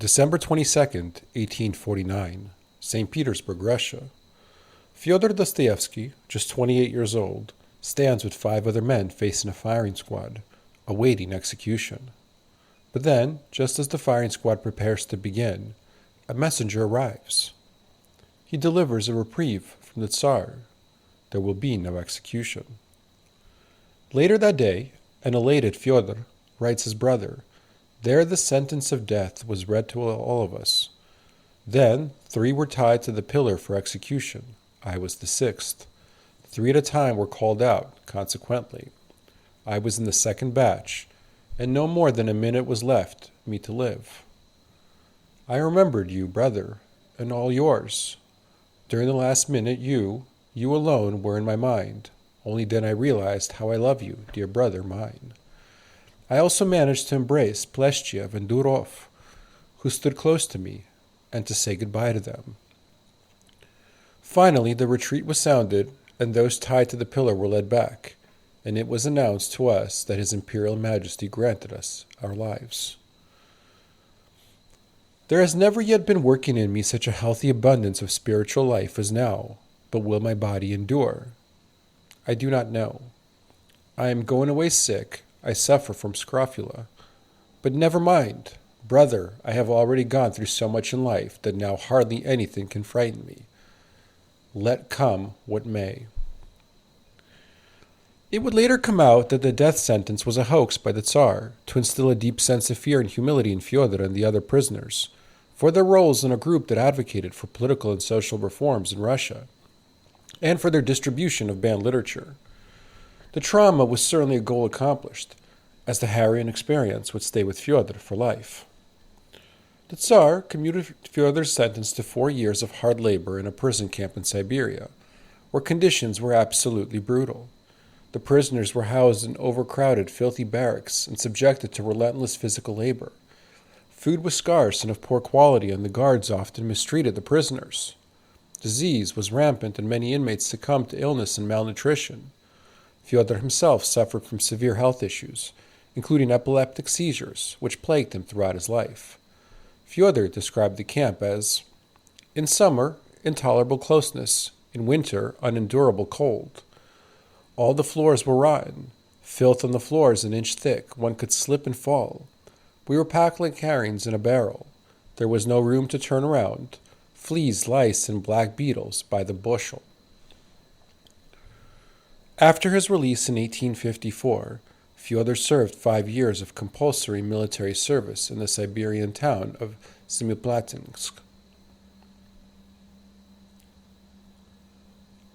December 22nd, 1849, St. Petersburg, Russia. Fyodor Dostoevsky, just 28 years old, stands with 5 other men facing a firing squad, awaiting execution. But then, just as the firing squad prepares to begin, a messenger arrives. He delivers a reprieve from the Tsar. There will be no execution. Later that day, an elated Fyodor writes his brother, "There the sentence of death was read to all of us. Then 3 were tied to the pillar for execution. I was the 6th. 3 at a time were called out, consequently. I was in the 2nd batch, and no more than a minute was left me to live. I remembered you, brother, and all yours. During the last minute you alone were in my mind. Only then I realized how I love you, dear brother mine. I also managed to embrace Pleshcheyev and Durov, who stood close to me, and to say goodbye to them. Finally, the retreat was sounded, and those tied to the pillar were led back, and it was announced to us that His Imperial Majesty granted us our lives. There has never yet been working in me such a healthy abundance of spiritual life as now, but will my body endure? I do not know. I am going away sick. I suffer from scrofula. But never mind, brother, I have already gone through so much in life that now hardly anything can frighten me. Let come what may." It would later come out that the death sentence was a hoax by the Tsar to instill a deep sense of fear and humility in Fyodor and the other prisoners for their roles in a group that advocated for political and social reforms in Russia, and for their distribution of banned literature. The trauma was certainly a goal accomplished, as the harrowing experience would stay with Fyodor for life. The Tsar commuted Fyodor's sentence to 4 years of hard labor in a prison camp in Siberia, where conditions were absolutely brutal. The prisoners were housed in overcrowded, filthy barracks and subjected to relentless physical labor. Food was scarce and of poor quality, and the guards often mistreated the prisoners. Disease was rampant, and many inmates succumbed to illness and malnutrition. Fyodor himself suffered from severe health issues, including epileptic seizures, which plagued him throughout his life. Fyodor described the camp as, "In summer, intolerable closeness; in winter, unendurable cold. All the floors were rotten, filth on the floors an inch thick, one could slip and fall. We were packed like herrings in a barrel. There was no room to turn around. Fleas, lice, and black beetles by the bushel." After his release in 1854, Fyodor served 5 years of compulsory military service in the Siberian town of Semipalatinsk.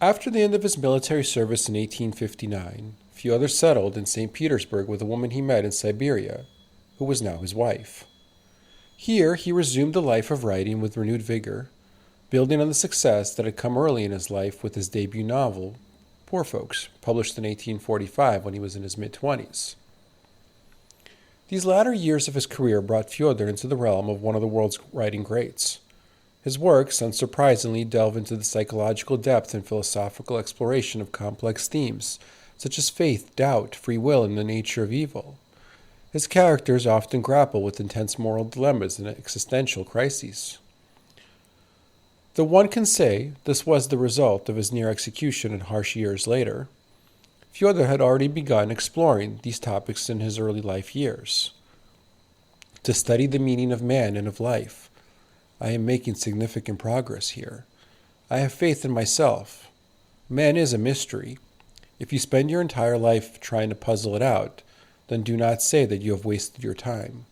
After the end of his military service in 1859, Fyodor settled in St. Petersburg with a woman he met in Siberia, who was now his wife. Here he resumed a life of writing with renewed vigor, building on the success that had come early in his life with his debut novel, Poor Folks, published in 1845 when he was in his mid-20s. These latter years of his career brought Fyodor into the realm of one of the world's writing greats. His works, unsurprisingly, delve into the psychological depth and philosophical exploration of complex themes, such as faith, doubt, free will, and the nature of evil. His characters often grapple with intense moral dilemmas and existential crises. Though one can say this was the result of his near execution and harsh years later, Fyodor had already begun exploring these topics in his early life years. To study the meaning of man and of life, I am making significant progress here. I have faith in myself. Man is a mystery. If you spend your entire life trying to puzzle it out, then do not say that you have wasted your time.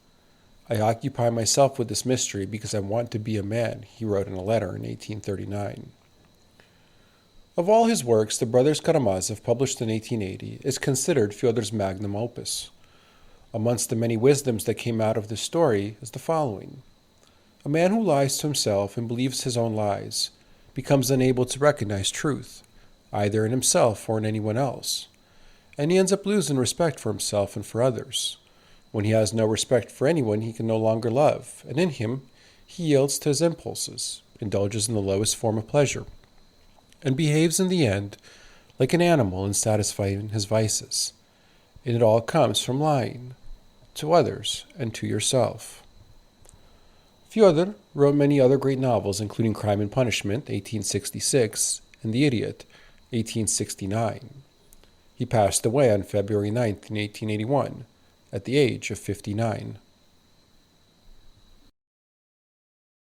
I occupy myself with this mystery because I want to be a man, he wrote in a letter in 1839. Of all his works, The Brothers Karamazov, published in 1880, is considered Fyodor's magnum opus. Amongst the many wisdoms that came out of this story is the following. A man who lies to himself and believes his own lies becomes unable to recognize truth, either in himself or in anyone else, and he ends up losing respect for himself and for others. When he has no respect for anyone, he can no longer love, and in him, he yields to his impulses, indulges in the lowest form of pleasure, and behaves in the end like an animal in satisfying his vices. And it all comes from lying to others and to yourself. Fyodor wrote many other great novels, including Crime and Punishment, 1866, and The Idiot, 1869. He passed away on February 9, 1881, at the age of 59.